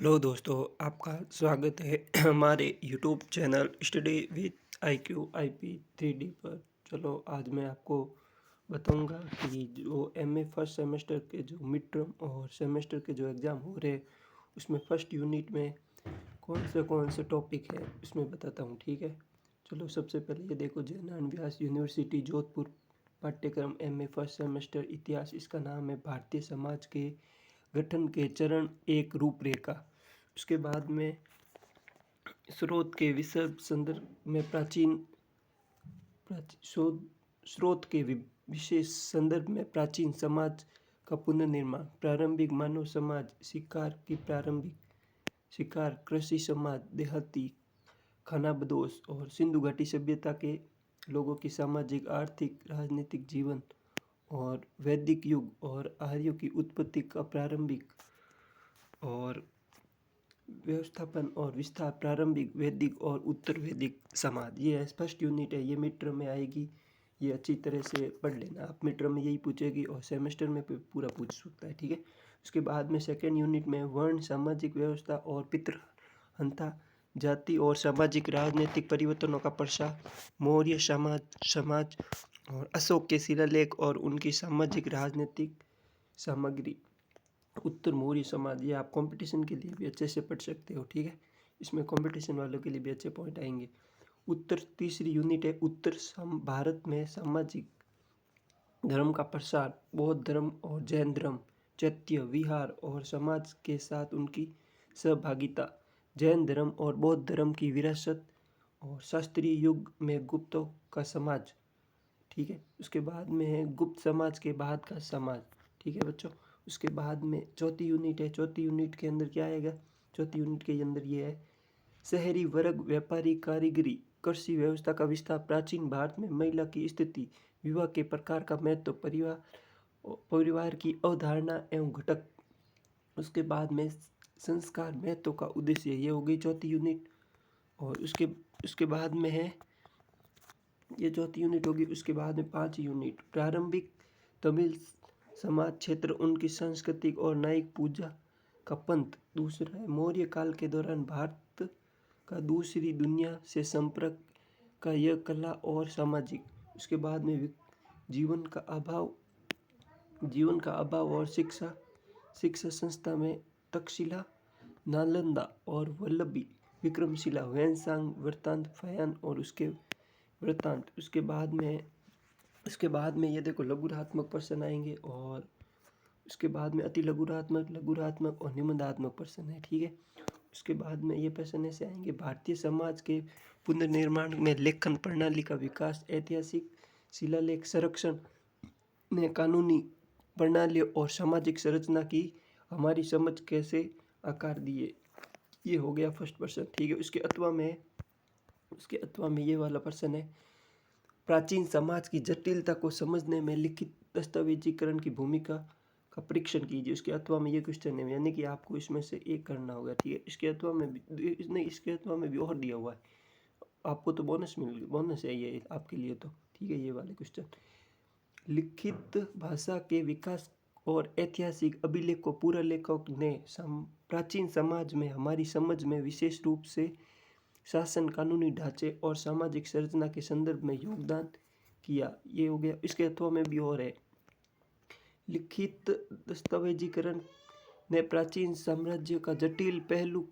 Hello दोस्तों, आपका स्वागत है हमारे YouTube channel study with IQ IP 3D पर। चलो आज मैं आपको बताऊंगा कि जो MA फर्स्ट सेमेस्टर के जो मिड टर्म और सेमेस्टर के जो एग्ज़ाम हो रहे हैं उसमें फर्स्ट यूनिट में कौन से टॉपिक है उसमें बताता हूँ। ठीक है, चलो सबसे पहले ये देखो, जयनारायण व्यास यूनिवर्सिटी जोधपुर, पाठ्यक्रम MA फर्स्ट सेमेस्टर इतिहास। इसका नाम है भारतीय समाज के गठन के चरण एक रूपरेखा। उसके बाद में स्रोत के विशद संदर्भ में शोध स्रोत के विशेष संदर्भ में प्राचीन समाज का पुनर्निर्माण, प्रारंभिक मानव समाज, शिकार कृषि समाज, देहाती खानाबदोश और सिंधु घाटी सभ्यता के लोगों की सामाजिक आर्थिक राजनीतिक जीवन, और वैदिक युग और आर्यों की उत्पत्ति का प्रारंभिक और व्यवस्थापन और विस्तार, प्रारंभिक वैदिक और उत्तर वैदिक समाज। ये फर्स्ट यूनिट है, ये मिड टर्म में आएगी। ये अच्छी तरह से पढ़ लेना, आप मिड टर्म में यही पूछेगी और सेमेस्टर में पूरा पूछ सकता है। ठीक है, उसके बाद में सेकेंड यूनिट में वर्ण, सामाजिक व्यवस्था और पितृहंता, जाति और सामाजिक राजनीतिक परिवर्तनों का प्रसार, मौर्य समाज और अशोक के शिलालेख और उनकी सामाजिक राजनीतिक सामग्री, उत्तर मौर्य समाज। ये आप कंपटीशन के लिए भी अच्छे से पढ़ सकते हो। ठीक है, इसमें कंपटीशन वालों के लिए भी अच्छे पॉइंट आएंगे। उत्तर तीसरी यूनिट है उत्तर भारत में सामाजिक धर्म का प्रसार, बौद्ध धर्म और जैन धर्म, चैत्य विहार और समाज के साथ उनकी सहभागिता, जैन धर्म और बौद्ध धर्म की विरासत और शास्त्रीय युग में गुप्तों का समाज। ठीक है, उसके बाद में है गुप्त समाज के बाद का समाज। ठीक है बच्चों, उसके बाद में चौथी यूनिट है। चौथी यूनिट के अंदर क्या आएगा? चौथी यूनिट के अंदर ये है शहरी वर्ग, व्यापारी, कारीगरी, कृषि व्यवस्था का विस्तार, प्राचीन भारत में महिला की स्थिति, विवाह के प्रकार का महत्व, परिवार की अवधारणा एवं घटक। उसके बाद में संस्कार महत्व का उद्देश्य, ये हो गई चौथी यूनिट। और उसके बाद में है, ये चौथी यूनिट होगी। उसके बाद में पांचवी यूनिट प्रारंभिक तमिल समाज क्षेत्र, उनकी सांस्कृतिक और न्यायिक पूजा का पंथ। दूसरा है मौर्य काल के दौरान भारत का दूसरी दुनिया से संपर्क का यह कला और सामाजिक। उसके बाद में जीवन का अभाव और शिक्षा संस्था में तक्षशिला, नालंदा और वल्लभी विक्रमशिला, वैनसांग वृत्तांत, फयान और उसके वृत्तांत। उसके बाद में ये देखो लघुरात्मक प्रश्न आएंगे, और उसके बाद में अति लघुरात्मक और निबंधात्मक प्रश्न है। ठीक है, उसके बाद में ये प्रश्न ऐसे आएंगे, भारतीय समाज के पुनर्निर्माण में लेखन प्रणाली का विकास, ऐतिहासिक शिलालेख संरक्षण ने कानूनी प्रणाली और सामाजिक संरचना की हमारी समझ कैसे आकार दिए। ये हो गया फर्स्ट प्रश्न। ठीक है, उसके अथवा में ये वाला प्रश्न है, प्राचीन समाज की जटिलता को समझने में लिखित दस्तावेजीकरण की भूमिका का परीक्षण कीजिए। उसके अथवा में ये क्वेश्चन है, यानी कि आपको इसमें से एक करना होगा। ठीक है, इसके अथवा में भी और दिया हुआ है, आपको तो बोनस है ये आपके लिए तो। ठीक है, ये वाले क्वेश्चन, लिखित भाषा के विकास और ऐतिहासिक अभिलेख को पूरा लेखक ने प्राचीन समाज में हमारी समझ में विशेष रूप से शासन, कानूनी ढांचे और सामाजिक संरचना के संदर्भ में योगदान किया। ये हो गया। इसके अथवा में भी और है, लिखित दस्तावेजीकरण ने प्राचीन साम्राज्य का जटिल पहलू